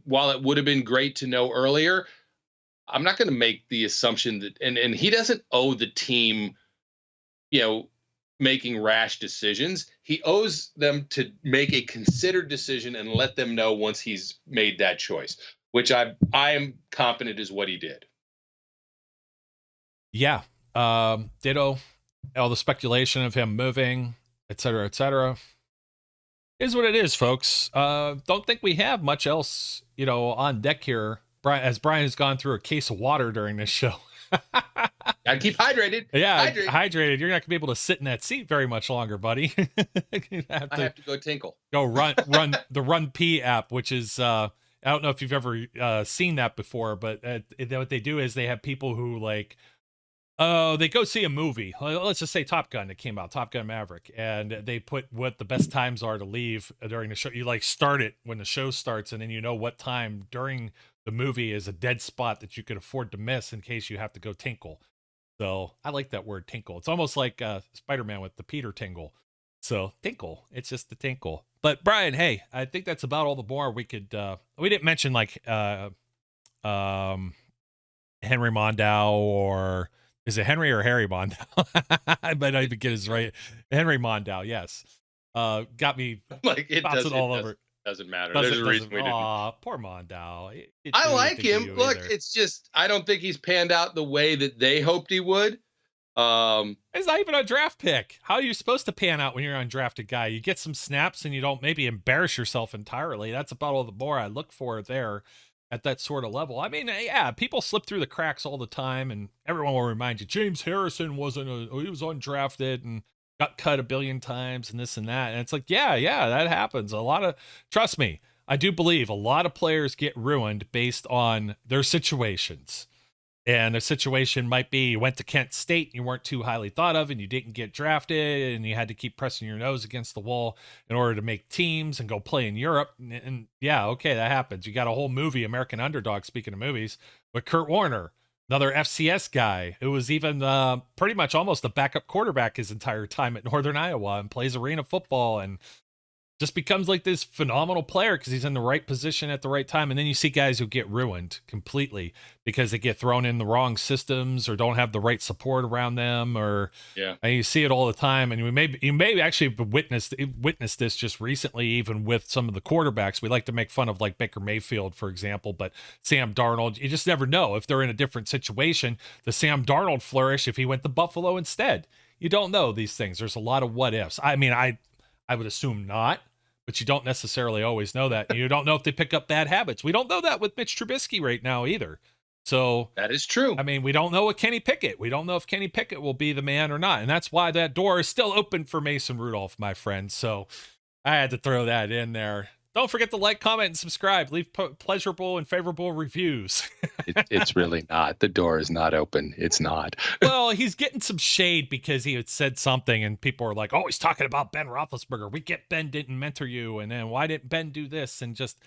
while it would have been great to know earlier, I'm not going to make the assumption that, and he doesn't owe the team, making rash decisions. He owes them to make a considered decision and let them know once he's made that choice, which I am confident is what he did. Yeah. Ditto. All the speculation of him moving, et cetera, is what it is, folks. Don't think we have much else, on deck here. As Brian has gone through a case of water during this show. Gotta keep hydrated. Yeah, hydrated. You're not gonna be able to sit in that seat very much longer, buddy. I have to go tinkle. Go run the Run P app, which is I don't know if you've ever seen that before, but what they do is they have people who they go see a movie. Let's just say Top Gun that came out, Top Gun Maverick, and they put what the best times are to leave during the show. You start it when the show starts, and then you know what time during the movie is a dead spot that you could afford to miss in case you have to go tinkle. So I like that word, tinkle. It's almost like Spider-Man with the Peter tingle. So tinkle, it's just the tinkle. But Brian, hey, I think that's about all the more we could. We didn't mention Henry Mondow, or is it Henry or Harry Mondow? I might not even get his right. Henry Mondow, yes. Got me like it bouncing does, all it over. does. Doesn't matter. There's a reason we didn't. Aw, poor Mondale. He didn't I do like anything to him. you Look, either. it's just I don't think he's panned out the way that they hoped he would. It's not even a draft pick. How are you supposed to pan out when you're an undrafted guy? You get some snaps and you don't maybe embarrass yourself entirely. That's about all the more I look for there at that sort of level. I mean, yeah, people slip through the cracks all the time, and everyone will remind you James Harrison he was undrafted and got cut a billion times and this and that. And it's like, yeah, that happens. Trust me, I do believe a lot of players get ruined based on their situations. And a situation might be you went to Kent State and you weren't too highly thought of and you didn't get drafted and you had to keep pressing your nose against the wall in order to make teams and go play in Europe. And yeah, okay, that happens. You got a whole movie, American Underdog, speaking of movies, with Kurt Warner, another FCS guy who was even pretty much almost a backup quarterback his entire time at Northern Iowa and plays arena football and just becomes like this phenomenal player because he's in the right position at the right time. And then you see guys who get ruined completely because they get thrown in the wrong systems or don't have the right support around them. And you see it all the time. And you may actually witnessed this just recently, even with some of the quarterbacks. We like to make fun of like Baker Mayfield, for example, but Sam Darnold, you just never know if they're in a different situation. Does Sam Darnold flourish if he went to Buffalo instead? You don't know these things. There's a lot of what ifs. I mean, I would assume not. But you don't necessarily always know that. You don't know if they pick up bad habits. We don't know that with Mitch Trubisky right now either. So that is true. I mean, we don't know with Kenny Pickett. We don't know if Kenny Pickett will be the man or not. And that's why that door is still open for Mason Rudolph, my friend. So I had to throw that in there. Don't forget to like, comment, and subscribe. Leave pleasurable and favorable reviews. It's really not. The door is not open. It's not. Well, he's getting some shade because he had said something, and people are like, "Oh, he's talking about Ben Roethlisberger. We get Ben didn't mentor you, and then why didn't Ben do this?" And just,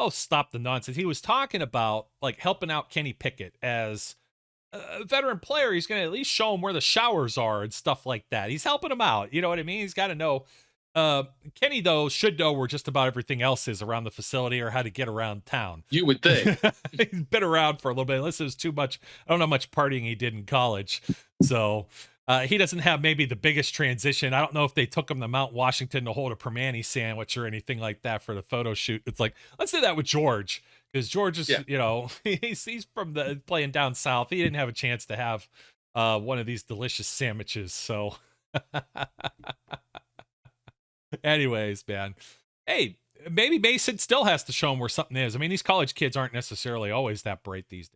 stop the nonsense. He was talking about like helping out Kenny Pickett as a veteran player. He's going to at least show him where the showers are and stuff like that. He's helping him out. You know what I mean? He's got to know. Kenny, though, should know where just about everything else is around the facility or how to get around town. You would think. He's been around for a little bit. Unless it was too much. I don't know how much partying he did in college. So he doesn't have maybe the biggest transition. I don't know if they took him to Mount Washington to hold a Permani sandwich or anything like that for the photo shoot. It's like, let's do that with George. Because George is, he's from playing down south. He didn't have a chance to have one of these delicious sandwiches. So anyways, man, hey, maybe Mason still has to show him where something is. I mean, these college kids aren't necessarily always that bright these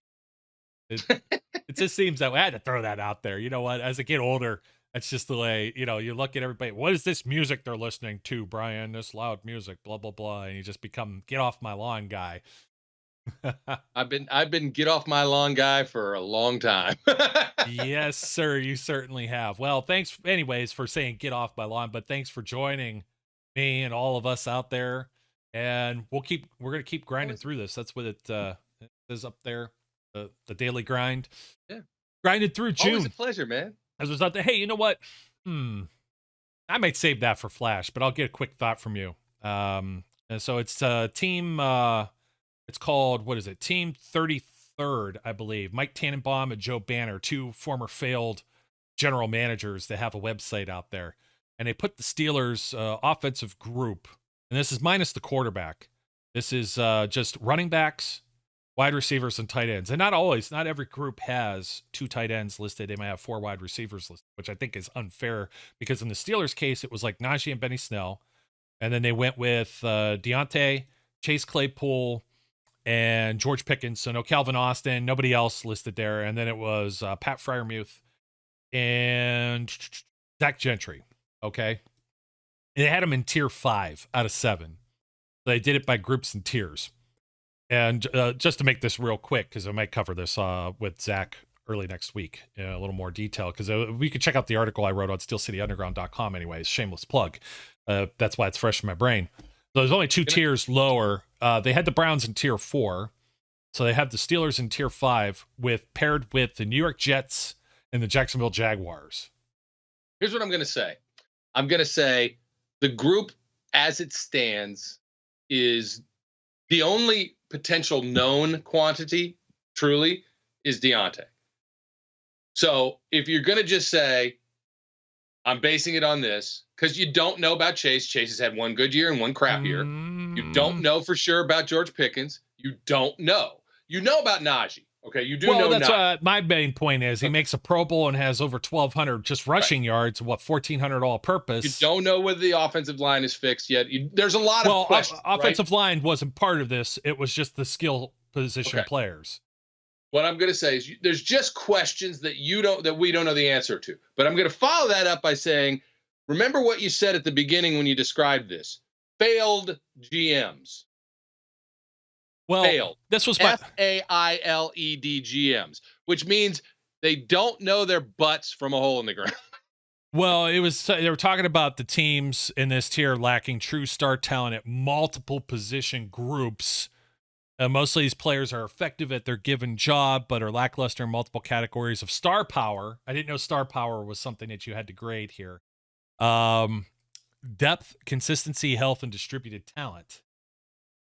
days. It just seems that way. I had to throw that out there. You know what? As I get older, that's just the way, you look at everybody. What is this music they're listening to, Brian? This loud music, blah, blah, blah. And you just become get off my lawn guy. I've been get off my lawn guy for a long time. Yes, sir, you certainly have. Well, thanks anyways for saying get off my lawn, but thanks for joining me and all of us out there. And we're gonna keep grinding through this. That's what it is up there. The daily grind. Yeah. Grinded through June. Always a pleasure, man. As was out there. Hey, you know what? I might save that for Flash, but I'll get a quick thought from you. And so it's team it's called, what is it? Team 33rd, I believe. Mike Tannenbaum and Joe Banner, two former failed general managers that have a website out there. And they put the Steelers offensive group, and this is minus the quarterback. This is just running backs, wide receivers, and tight ends. And not every group has 2 tight ends listed. They might have 4 wide receivers listed, which I think is unfair because in the Steelers case, it was like Najee and Benny Snell. And then they went with Deontay, Chase Claypool, and George Pickens. So no Calvin Austin, nobody else listed there. And then it was Pat Freiermuth and Zach Gentry. Okay. And they had them in tier 5 out of 7. So they did it by groups and tiers. And just to make this real quick, because I might cover this with Zach early next week in a little more detail, because we could check out the article I wrote on steelcityunderground.com anyways. Shameless plug. That's why it's fresh in my brain. So there's only 2 tiers lower. They had the Browns in tier 4. So they have the Steelers in tier 5 paired with the New York Jets and the Jacksonville Jaguars. Here's what I'm going to say. I'm going to say the group as it stands is the only potential known quantity, truly, is Deontay. So if you're going to just say, I'm basing it on this because you don't know about Chase. Chase has had one good year and one crap year. You don't know for sure about George Pickens. You don't know. You know about Najee. Okay, you do know that's Najee. my main point is he makes a Pro Bowl and has over 1,200 just rushing yards, 1,400 all purpose. You don't know whether the offensive line is fixed yet. There's a lot of questions. Offensive line wasn't part of this. It was just the skill position players. What I'm going to say is there's just questions that we don't know the answer to. But I'm going to follow that up by saying, remember what you said at the beginning when you described failed GMs. Well, failed. This was FAILED GMs, which means they don't know their butts from a hole in the ground. Well, they were talking about the teams in this tier lacking true star talent at multiple position groups. Most of these players are effective at their given job, but are lackluster in multiple categories of star power. I didn't know star power was something that you had to grade here. Depth, consistency, health, and distributed talent.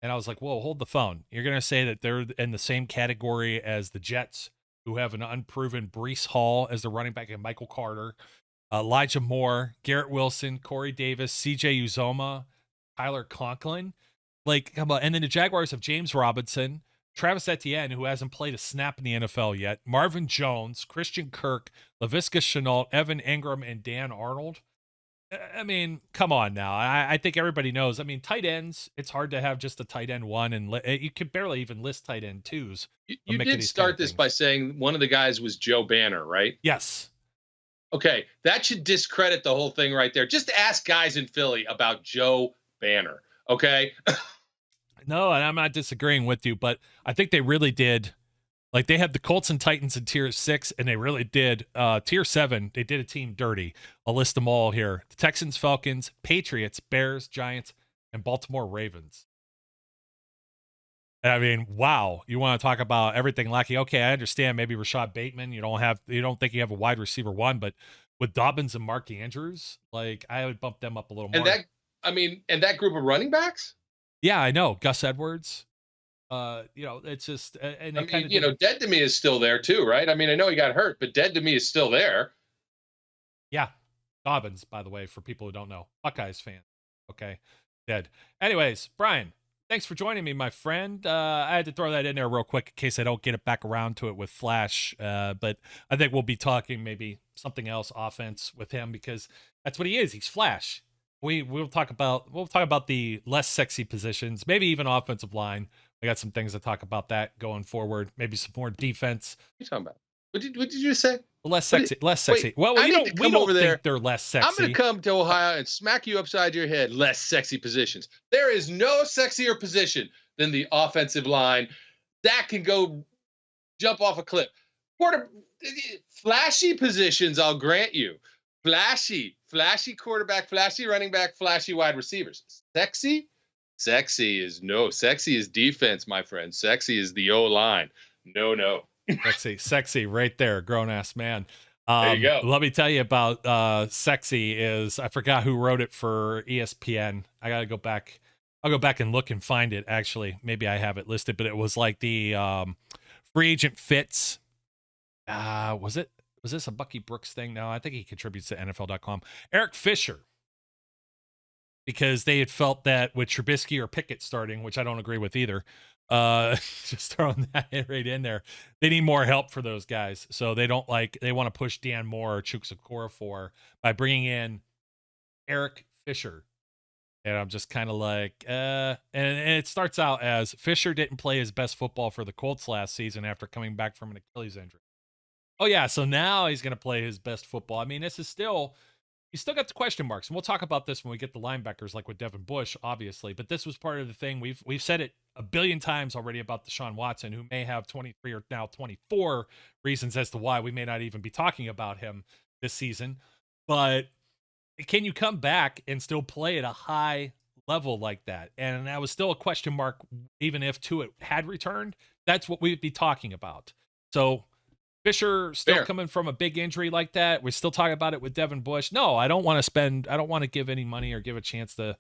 And I was like, whoa, hold the phone. You're going to say that they're in the same category as the Jets, who have an unproven Breece Hall as the running back, and Michael Carter, Elijah Moore, Garrett Wilson, Corey Davis, CJ Uzoma, Tyler Conklin. Like, come on. And then the Jaguars have James Robinson, Travis Etienne, who hasn't played a snap in the NFL yet, Marvin Jones, Christian Kirk, Laviska Shenault, Evan Ingram, and Dan Arnold. I mean, come on now. I think everybody knows. I mean, tight ends, it's hard to have just a tight end one, and you could barely even list tight end twos. You did start this by saying one of the guys was Joe Banner, right? Yes. Okay, that should discredit the whole thing right there. Just ask guys in Philly about Joe Banner, okay? No, and I'm not disagreeing with you, but I think they really did. Like, they had the Colts and Titans in tier 6, and they really did. Tier 7, they did a team dirty. I'll list them all here. The Texans, Falcons, Patriots, Bears, Giants, and Baltimore Ravens. I mean, wow. You want to talk about everything lacking. Okay, I understand maybe Rashad Bateman. You don't think you have a wide receiver one, but with Dobbins and Mark Andrews, like, I would bump them up a little more. And that group of running backs? Yeah, I know. Gus Edwards. It's just, and Dead to Me is still there too, right? I mean, I know he got hurt, but Dead to Me is still there. Yeah. Dobbins, by the way, for people who don't know, Buckeyes fan. Okay. Dead. Anyways, Brian, thanks for joining me, my friend. I had to throw that in there real quick in case I don't get it back around to it with Flash. But I think we'll be talking maybe something else offense with him because that's what he is. He's Flash. We'll talk about the less sexy positions, maybe even offensive line. I got some things to talk about that going forward. Maybe some more defense. What are you talking about? What did you say? Less sexy. Wait, well, we don't think they're less sexy. I'm going to come to Ohio and smack you upside your head. Less sexy positions. There is no sexier position than the offensive line. That can go jump off a cliff. Flashy positions, I'll grant you. Flashy quarterback, flashy running back, flashy wide receivers. Sexy is defense, my friend. Sexy is the O-line. No. Sexy right there, grown-ass man. There you go. Let me tell you about sexy is, I forgot who wrote it for ESPN. I got to go back. I'll go back and look and find it, actually. Maybe I have it listed, but it was like the free agent fits. Was this a Bucky Brooks thing? No, I think he contributes to NFL.com. Eric Fisher. Because they had felt that with Trubisky or Pickett starting, which I don't agree with either, just throwing that right in there, they need more help for those guys. So they want to push Dan Moore or Chukwuekorfor by bringing in Eric Fisher. And I'm just kind of like, and it starts out as Fisher didn't play his best football for the Colts last season after coming back from an Achilles injury. Oh yeah, so now he's going to play his best football. I mean, this is still... You still got the question marks, and we'll talk about this when we get the linebackers, like with Devin Bush, obviously. But this was part of the thing. We've said it a billion times already about Deshaun Watson, who may have 23 or now 24 reasons as to why we may not even be talking about him this season. But can you come back and still play at a high level like that? And that was still a question mark, even if Tuitt had returned. That's what we'd be talking about. So Fisher still coming from a big injury like that. We're still talking about it with Devin Bush. No, I don't want to give any money or give a chance to,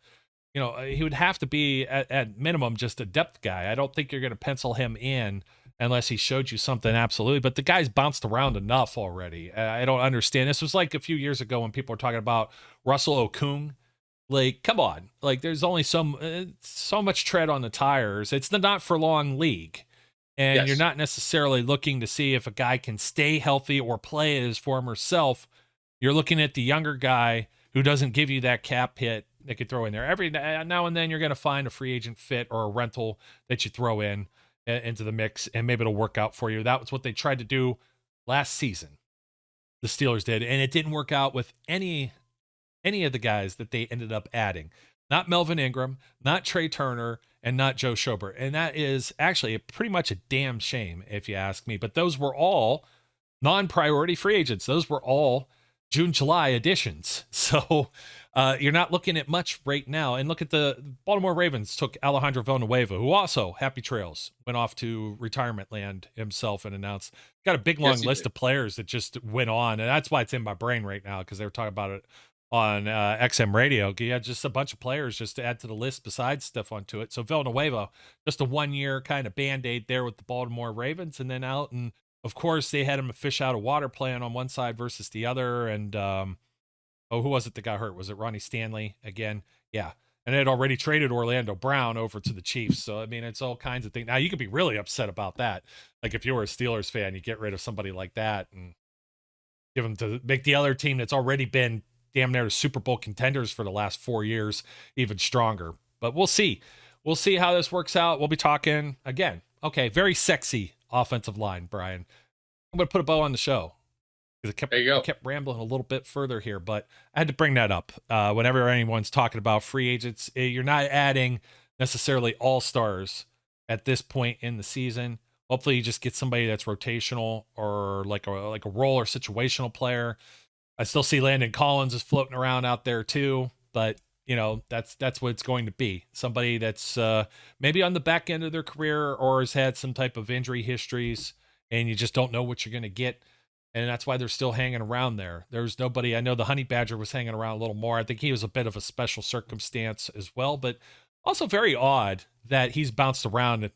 he would have to be at minimum just a depth guy. I don't think you're going to pencil him in unless he showed you something absolutely. But the guy's bounced around enough already. I don't understand. This was like a few years ago when people were talking about Russell Okung. Like, come on. Like, there's only so much tread on the tires. It's the not for long league. And Yes. you're not necessarily looking to see if a guy can stay healthy or play at his former self. You're looking at the younger guy who doesn't give you that cap hit they could throw in there. Every now and then you're going to find a free agent fit or a rental that you throw into the mix, and maybe it'll work out for you. That was what they tried to do last season. The Steelers did, and it didn't work out with any of the guys that they ended up adding. Not Melvin Ingram, not Trey Turner, and not Joe Schobert. And that is actually pretty much a damn shame, if you ask me. But those were all non-priority free agents. Those were all June, July additions. So you're not looking at much right now. And look at the Baltimore Ravens took Alejandro Villanueva, who also, happy trails, went off to retirement land himself and announced. Got a big, long list of players that just went on. And that's why it's in my brain right now, because they were talking about it on XM radio. You had just a bunch of players just to add to the list besides Stephon Tuitt. So Villanueva, just a 1 year kind of band-aid there with the Baltimore Ravens, and then out. And of course they had him a fish out of water playing on one side versus the other. And who was it that got hurt? Was it Ronnie Stanley again? Yeah. And they had already traded Orlando Brown over to the Chiefs. So I mean, it's all kinds of things. Now you could be really upset about that. Like if you were a Steelers fan, you get rid of somebody like that and give them to make the other team that's already been damn near Super Bowl contenders for the last 4 years even stronger. But we'll see. We'll see how this works out. We'll be talking again. Okay, very sexy offensive line, Brian. I'm going to put a bow on the show. I kept rambling a little bit further here, but I had to bring that up. Whenever anyone's talking about free agents, you're not adding necessarily all-stars at this point in the season. Hopefully you just get somebody that's rotational or like a role or situational player. I still see Landon Collins is floating around out there too, but you know, that's what it's going to be. Somebody that's maybe on the back end of their career or has had some type of injury histories, and you just don't know what you're going to get. And that's why they're still hanging around there. There's nobody. I know the Honey Badger was hanging around a little more. I think he was a bit of a special circumstance as well, but also very odd that he's bounced around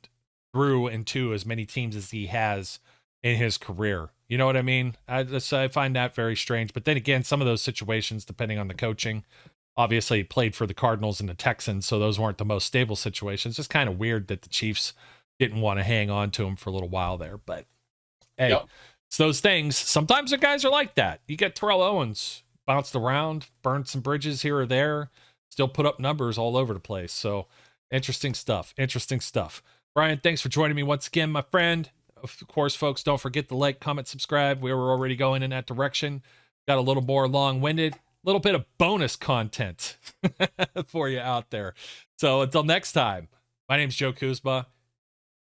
through into as many teams as he has in his career. You know what I mean? I find that very strange. But then again, some of those situations, depending on the coaching, obviously he played for the Cardinals and the Texans, so those weren't the most stable situations. Just kind of weird that the Chiefs didn't want to hang on to him for a little while there. But hey, yep. It's those things. Sometimes the guys are like that. You get Terrell Owens, bounced around, burned some bridges here or there, still put up numbers all over the place. So interesting stuff. Interesting stuff. Brian, thanks for joining me once again, my friend. Of course, folks, don't forget to like, comment, subscribe. We were already going in that direction. Got a little more long-winded, a little bit of bonus content for you out there. So until next time, my name's Joe Kuzma.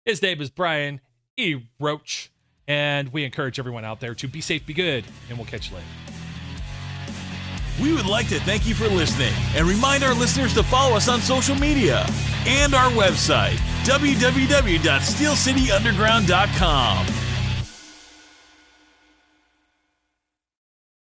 His name is Brian E. Roach. And we encourage everyone out there to be safe, be good, and we'll catch you later. We would like to thank you for listening and remind our listeners to follow us on social media and our website, www.steelcityunderground.com.